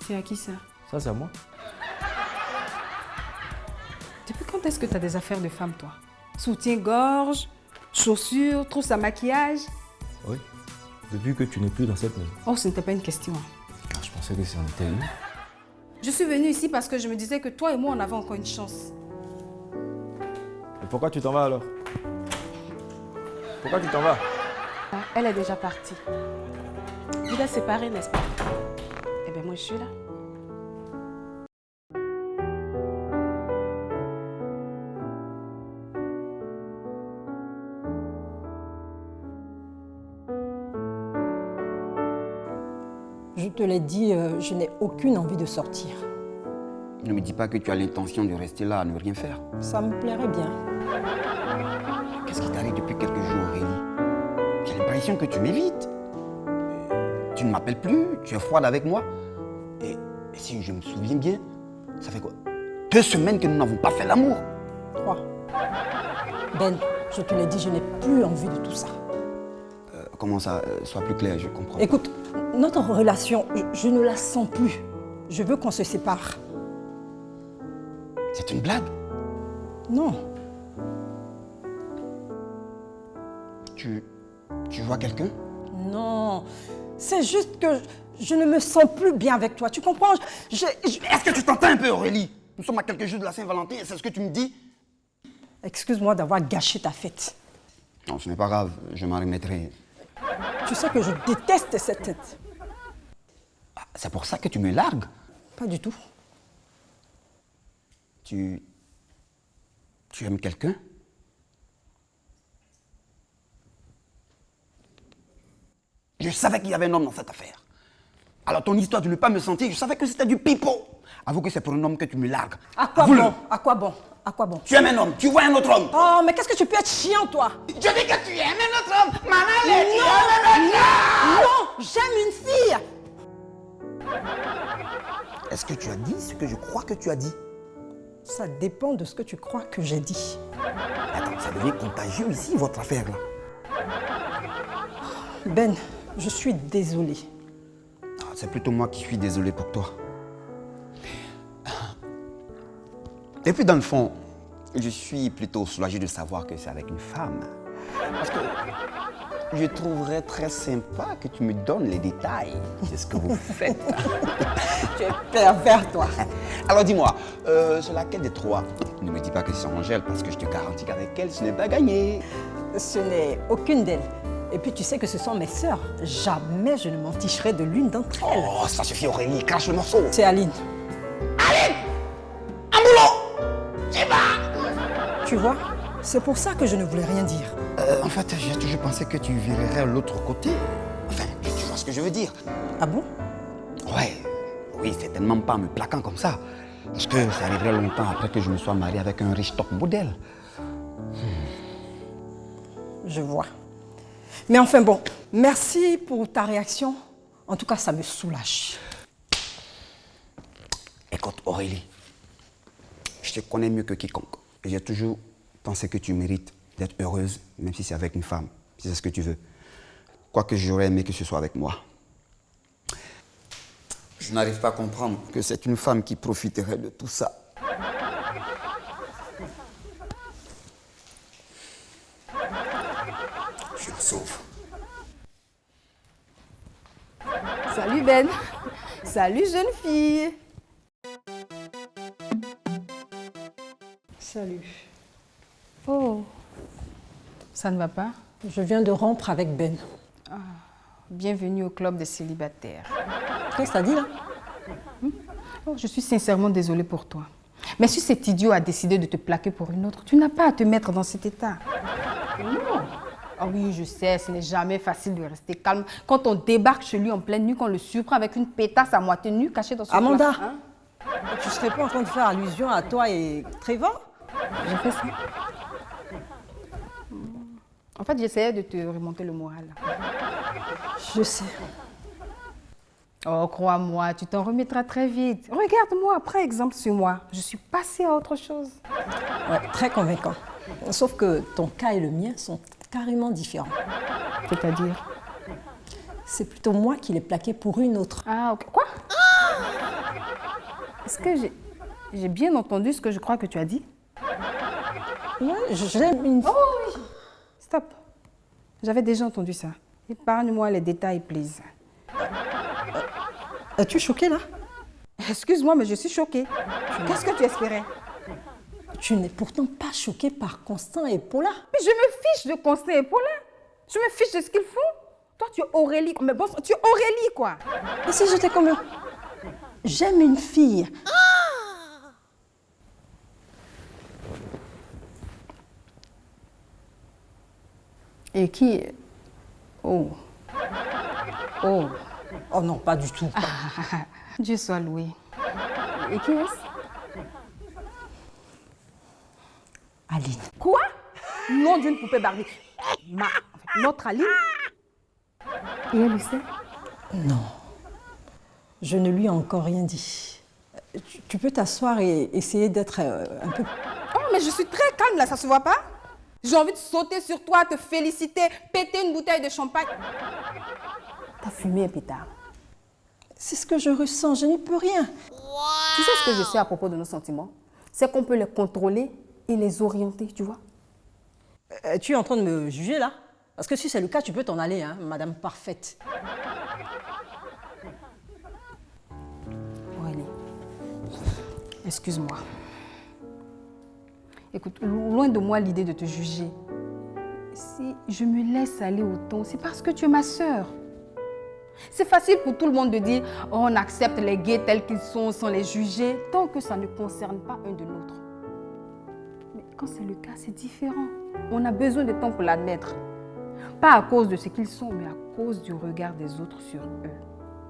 C'est à qui ça? Ça, c'est à moi. Depuis quand est-ce que tu as des affaires de femme, toi? Soutien-gorge, chaussures, trousse à maquillage? Oui. Depuis que tu n'es plus dans cette maison. Oh, ce n'était pas une question. Car je pensais que c'en était une. Je suis venue ici parce que je me disais que toi et moi, on avait encore une chance. Et pourquoi tu t'en vas alors? Pourquoi tu t'en vas? Elle est déjà partie. Vous êtes séparés, n'est-ce pas? Eh bien, moi, je suis là. Je te l'ai dit, je n'ai aucune envie de sortir. Ne me dis pas que tu as l'intention de rester là à ne rien faire. Ça me plairait bien. Qu'est-ce qui t'arrive depuis quelques jours, Aurélie? J'ai l'impression que tu m'évites. Tu ne m'appelles plus, tu es froide avec moi. Et si je me souviens bien, ça fait quoi? 2 semaines que nous n'avons pas fait l'amour. 3. Ben, je te l'ai dit, je n'ai plus envie de tout ça. Comment ça? Sois plus clair, je comprends. Écoute, notre relation, je ne la sens plus. Je veux qu'on se sépare. C'est une blague? Non. Tu vois quelqu'un? Non. C'est juste que je ne me sens plus bien avec toi. Tu comprends? Est-ce que tu t'entends un peu, Aurélie? Nous sommes à quelques jours de la Saint-Valentin, c'est ce que tu me dis? Excuse-moi d'avoir gâché ta fête. Non, ce n'est pas grave, je m'en remettrai. Tu sais que je déteste cette tête. Ah, c'est pour ça que tu me largues? Pas du tout. Tu aimes quelqu'un? Je savais qu'il y avait un homme dans cette affaire. Alors ton histoire de ne pas me sentir, je savais que c'était du pipeau. Avoue que c'est pour un homme que tu me largues. À quoi Avoue-le. bon? À quoi bon? À quoi bon? Tu aimes un homme, tu vois un autre homme. Oh, mais qu'est-ce que tu peux être chiant, toi? Je dis que tu aimes un autre homme. Manale, tu aimes un autre homme. Non, j'aime une fille. Est-ce que tu as dit ce que je crois que tu as dit? Ça dépend de ce que tu crois que j'ai dit. Attends, ça devient contagieux ici, votre affaire là. Ben, je suis désolée. Ah, c'est plutôt moi qui suis désolé pour toi. Et puis dans le fond, je suis plutôt soulagé de savoir que c'est avec une femme. Parce que je trouverais très sympa que tu me donnes les détails de ce que vous faites. Tu es pervers, toi. Alors dis-moi, c'est laquelle des trois? Ne me dis pas que c'est Angèle, parce que je te garantis qu'avec elle, ce n'est pas gagné. Ce n'est aucune d'elles. Et puis tu sais que ce sont mes sœurs. Jamais je ne m'enticherai de l'une d'entre elles. Oh, ça suffit Aurélie, crache le morceau. C'est Aline. Aline! Un boulot! J'y vas! Tu vois, c'est pour ça que je ne voulais rien dire. En fait, j'ai toujours pensé que tu virerais l'autre côté. Enfin, tu vois ce que je veux dire. Ah bon? Ouais, oui, certainement pas en me plaquant comme ça. Parce que ça arriverait longtemps après que je me sois marié avec un riche top modèle. Je vois. Mais enfin bon, merci pour ta réaction. En tout cas, ça me soulage. Écoute, Aurélie, je te connais mieux que quiconque. Et j'ai toujours pensé que tu mérites d'être heureuse, même si c'est avec une femme, si c'est ce que tu veux. Quoique j'aurais aimé que ce soit avec moi. Je n'arrive pas à comprendre que c'est une femme qui profiterait de tout ça. Je me sauve. Salut Ben. Salut jeune fille. Salut. Oh, ça ne va pas? Je viens de rompre avec Ben. Bienvenue au club des célibataires. Qu'est-ce que t'as dit là? Oh, je suis sincèrement désolée pour toi. Mais si cet idiot a décidé de te plaquer pour une autre, tu n'as pas à te mettre dans cet état. Non. Ah oui, je sais, ce n'est jamais facile de rester calme. Quand on débarque chez lui en pleine nuit, qu'on le surprend avec une pétasse à moitié nue cachée dans son Amanda, plat, hein? tu serais pas en train de faire allusion à toi et Trevor? J'ai fait ça. En fait, j'essayais de te remonter le moral. Je sais. Oh, crois-moi, tu t'en remettras très vite. Regarde-moi, prends exemple sur moi. Je suis passée à autre chose. Ouais, très convaincant. Sauf que ton cas et le mien sont carrément différents. C'est-à-dire? C'est plutôt moi qui l'ai plaqué pour une autre. Ah, ok. Quoi? Est-ce que j'ai bien entendu ce que je crois que tu as dit? Ouais, j'aime une... Oh oui. Stop. J'avais déjà entendu ça. Épargne-moi les détails, please. Es-tu choquée là? Excuse-moi, mais je suis choquée. Qu'est-ce que tu espérais? Tu n'es pourtant pas choquée par Constant et Paula. Mais je me fiche de Constant et Paula. Je me fiche de ce qu'ils font. Toi, tu es Aurélie. Mais bon, tu es Aurélie, quoi. Et si j'étais comme eux? J'aime une fille. Et qui... Oh. Oh. Oh non, pas du tout. Dieu soit loué. Et qui est-ce? Aline. Quoi? Nom d'une poupée Barbie. Notre Aline? Et elle le sait? Non. Je ne lui ai encore rien dit. Tu peux t'asseoir et essayer d'être un peu... Oh, mais je suis très calme là, ça se voit pas? J'ai envie de sauter sur toi, te féliciter, péter une bouteille de champagne. T'as fumé un pétard. C'est ce que je ressens, je n'y peux rien. Tu sais ce que je sais à propos de nos sentiments? C'est qu'on peut les contrôler et les orienter, tu vois? Tu es en train de me juger là? Parce que si c'est le cas, tu peux t'en aller, hein, Madame Parfaite. Aurélie, excuse-moi. Écoute, loin de moi l'idée de te juger. Si je me laisse aller autant, c'est parce que tu es ma sœur. C'est facile pour tout le monde de dire « Oh, on accepte les gays tels qu'ils sont sans les juger » tant que ça ne concerne pas un de l'autre. Mais quand c'est le cas, c'est différent. On a besoin de temps pour l'admettre. Pas à cause de ce qu'ils sont, mais à cause du regard des autres sur eux.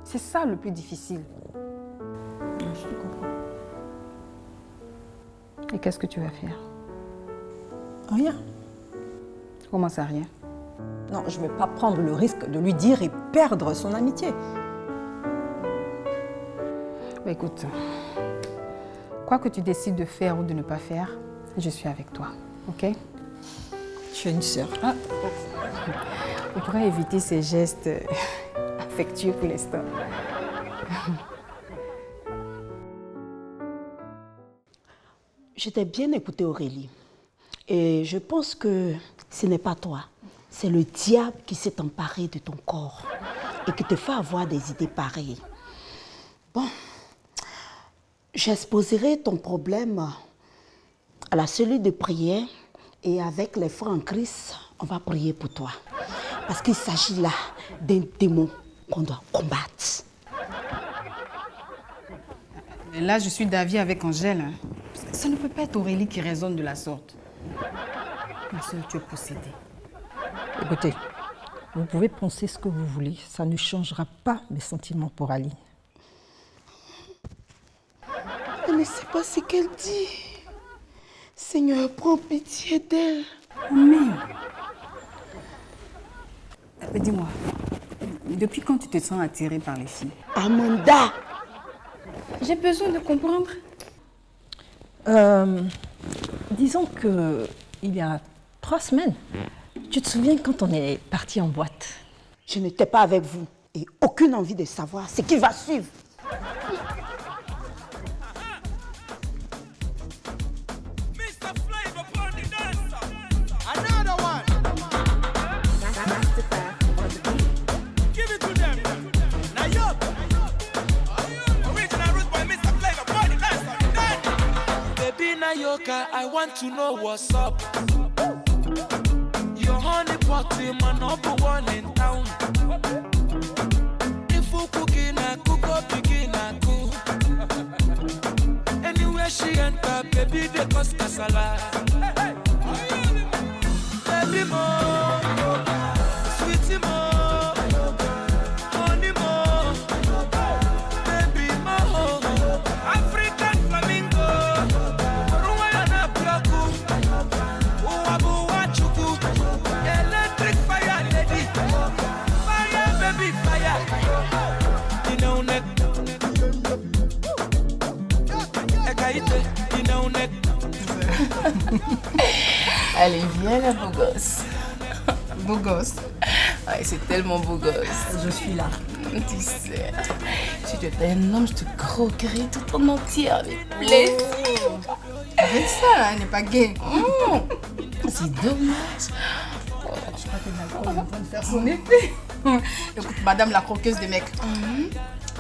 C'est ça le plus difficile. Je te comprends. Et qu'est-ce que tu vas faire? Rien. Comment ça, rien? Non, je ne vais pas prendre le risque de lui dire et perdre son amitié. Bah, écoute, quoi que tu décides de faire ou de ne pas faire, je suis avec toi, ok? Tu es une sœur. Ah. On pourrait éviter ces gestes affectueux pour l'instant. Je t'ai bien écouté, Aurélie. Et je pense que ce n'est pas toi. C'est le diable qui s'est emparé de ton corps et qui te fait avoir des idées pareilles. Bon, j'exposerai ton problème à la cellule de prière et avec les frères en Christ, on va prier pour toi. Parce qu'il s'agit là d'un démon qu'on doit combattre. Et là, je suis d'avis avec Angèle. Ça ne peut pas être Aurélie qui raisonne de la sorte. Ma soeur, tu es possédée. Écoutez, vous pouvez penser ce que vous voulez. Ça ne changera pas mes sentiments pour Aline. Elle ne sait pas ce qu'elle dit. Seigneur, prends pitié d'elle. Amen. Mais dis-moi, depuis quand tu te sens attirée par les filles? Amanda! J'ai besoin de comprendre. Disons que il y a 3 semaines, tu te souviens quand on est parti en boîte? Je n'étais pas avec vous et aucune envie de savoir ce qui va suivre. I want to know what's up. Your honey pot my number one in town. If you cooking, I cook up, begin I cook. Anywhere she enter, baby, they cause casala. Baby more, sweetie more, honey more, baby more, African flamingo. Electric fire lady, fire baby fire. You know neck, ekaite, you know neck. Allez, viens là, beau gosse. Beau gosse. Ouais, c'est tellement beau gosse. Je suis là. Tu sais, si tu étais un homme, je te croquerais tout en entier avec plaisir. Avec ça, elle n'est pas gay. C'est dommage. Oh, je crois que l'alcool est en train de faire son effet. Écoute, madame la croqueuse des mecs.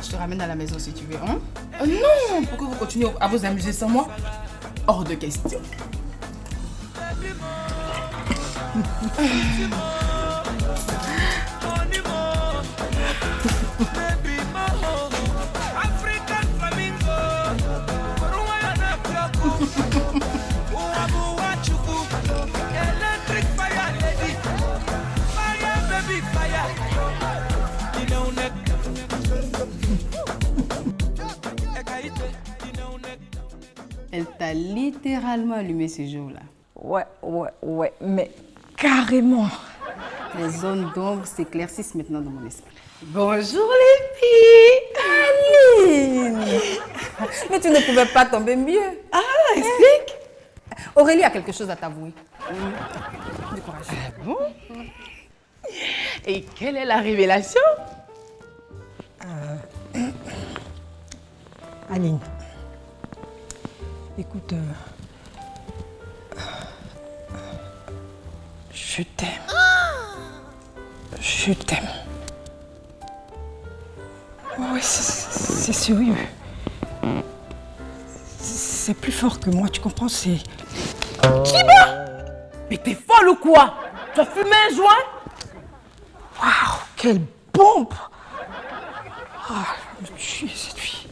Je te ramène à la maison si tu veux. Non, pourquoi vous continuez à vous amuser sans moi? Hors de question. Elle t'a littéralement allumé ce jour-là. Ouais, mais carrément. Les zones d'ombre s'éclaircissent maintenant dans mon esprit. Bonjour les filles! Aline! Mais tu ne pouvais pas tomber mieux. Ah, explique! Aurélie a quelque chose à t'avouer. Du courage. Ah bon? Et quelle est la révélation? Aline, écoute, je t'aime. Je t'aime. Oui, c'est sérieux. C'est plus fort que moi, tu comprends? C'est... Mais t'es folle ou quoi? Tu as fumé un joint? Waouh, quelle bombe! Ah, je vais me tuer cette fille.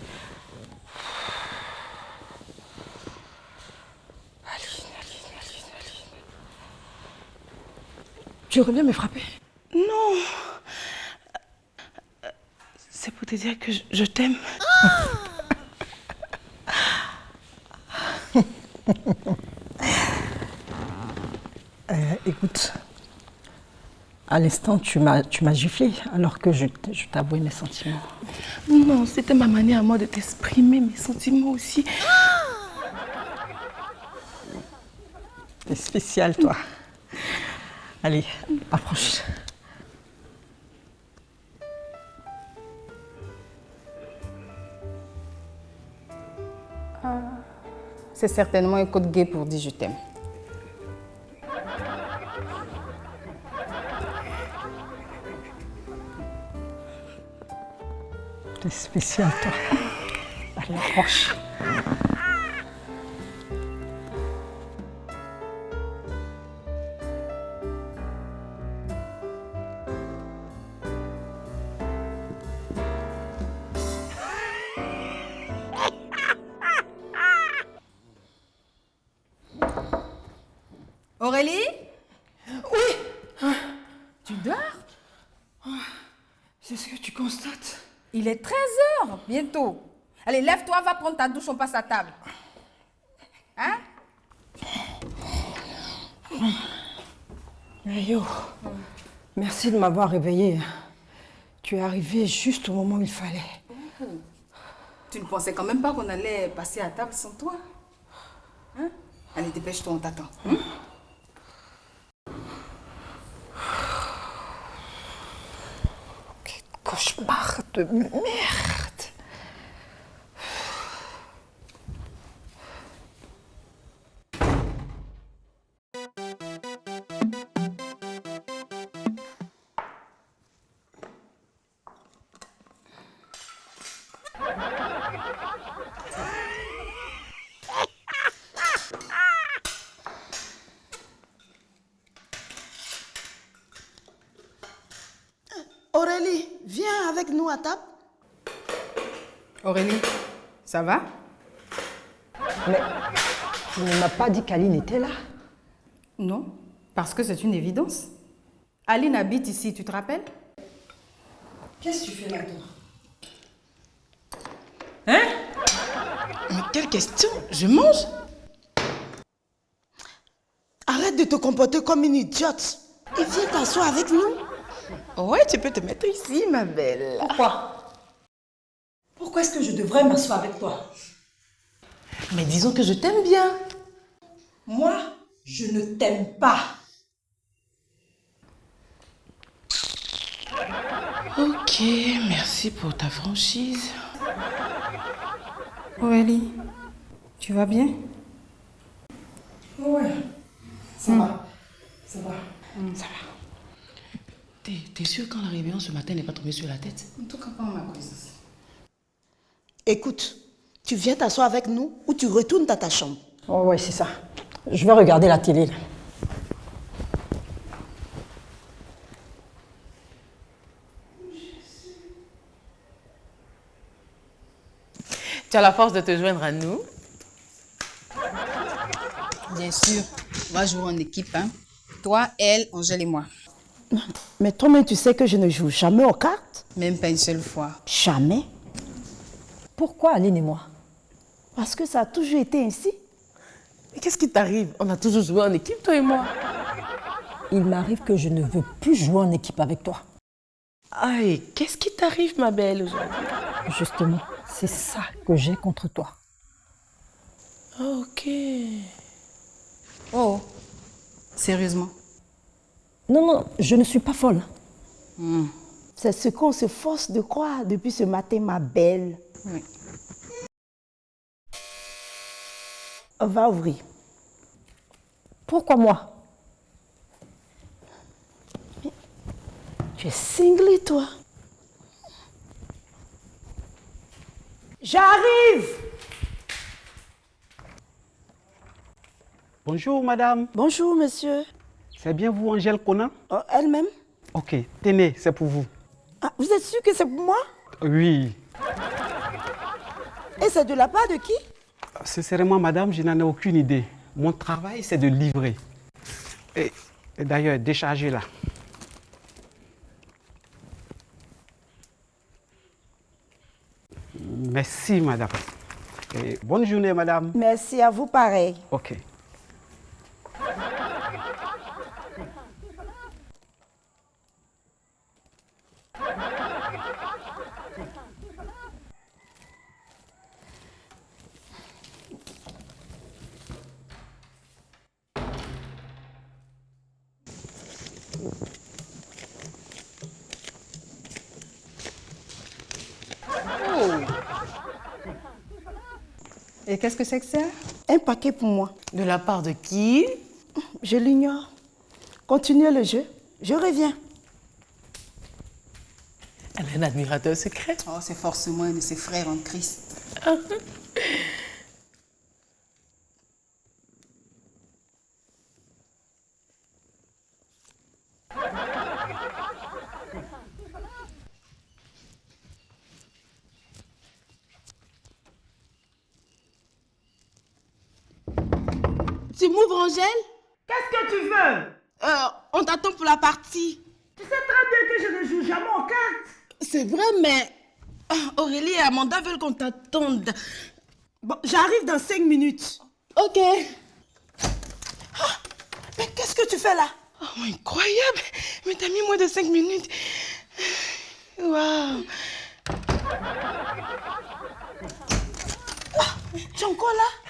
Aline. Tu reviens me frapper? Non. C'est pour te dire que je t'aime. Écoute, à l'instant, tu m'as giflé alors que je t'avouais mes sentiments. Non, c'était ma manière à moi de t'exprimer mes sentiments aussi. T'es spécial, toi. Allez, approche. C'est certainement un code gay pour dire je t'aime. T'es spécial, toi. Allez, approche. Aurélie? Oui. Tu dors? C'est ce que tu constates. Il est 13h, bientôt. Allez, lève-toi, va prendre ta douche, on passe à table. Hein? Yo, merci de m'avoir réveillée. Tu es arrivée juste au moment où il fallait. Tu ne pensais quand même pas qu'on allait passer à table sans toi? Hein? Allez, dépêche-toi, on t'attend. Quel cauchemar de merde. Aurélie, viens avec nous à table. Aurélie, ça va? Mais tu ne m'as pas dit qu'Aline était là? Non, parce que c'est une évidence. Aline habite ici, tu te rappelles? Qu'est-ce que tu fais là, toi? Mais quelle question? Je mange? Arrête de te comporter comme une idiote. Et viens t'asseoir avec nous. Ouais, tu peux te mettre ici, ma belle. Pourquoi? Pourquoi est-ce que je devrais m'asseoir avec toi? Mais disons que je t'aime bien. Moi, je ne t'aime pas. Ok, merci pour ta franchise. Aurélie, tu vas bien? Ouais, ça va. Ça va. T'es sûre quand la réveillon ce matin n'est pas tombée sur la tête? En tout cas, pas en ma présence. Écoute, tu viens t'asseoir avec nous ou tu retournes dans ta chambre? Oh ouais, c'est ça. Je vais regarder la télé. Là. Tu as la force de te joindre à nous? Bien sûr, on va jouer en équipe. Hein? Toi, elle, Angèle et moi. Mais toi-même, tu sais que je ne joue jamais aux cartes? Même pas une seule fois. Jamais. Pourquoi Aline et moi? Parce que ça a toujours été ainsi. Mais qu'est-ce qui t'arrive? On a toujours joué en équipe, toi et moi. Il m'arrive que je ne veux plus jouer en équipe avec toi. Aïe, qu'est-ce qui t'arrive, ma belle, aujourd'hui? Justement, c'est ça que j'ai contre toi. Ok. Oh, sérieusement? Non, je ne suis pas folle. C'est ce qu'on se force de croire depuis ce matin, ma belle. Oui. On va ouvrir. Pourquoi moi? Tu es cinglé, toi. J'arrive! Bonjour madame, Bonjour, monsieur. c'est bien vous Angèle Conan? Oh, elle-même? Ok, tenez, c'est pour vous. Ah, vous êtes sûr que c'est pour moi? Oui, Et c'est de la part de qui? sincèrement madame, je n'en ai aucune idée. Mon travail c'est de livrer. Et d'ailleurs, déchargez-la. Merci madame. Et bonne journée madame. Merci à vous, pareil. Ok. Et qu'est-ce que c'est que ça? Un paquet pour moi. De la part de qui? Je l'ignore. Continuez le jeu. Je reviens. Elle a un admirateur secret. Oh, c'est forcément un de ses frères en Christ. Tu m'ouvres, Angèle? Qu'est-ce que tu veux? On t'attend pour la partie. Tu sais très bien que je ne joue jamais aux cartes. C'est vrai, mais Aurélie et Amanda veulent qu'on t'attende. Bon, j'arrive dans 5 minutes. Ok. Mais qu'est-ce que tu fais là? Oh, incroyable! Mais t'as mis moins de 5 minutes. Waouh! Tu es encore là?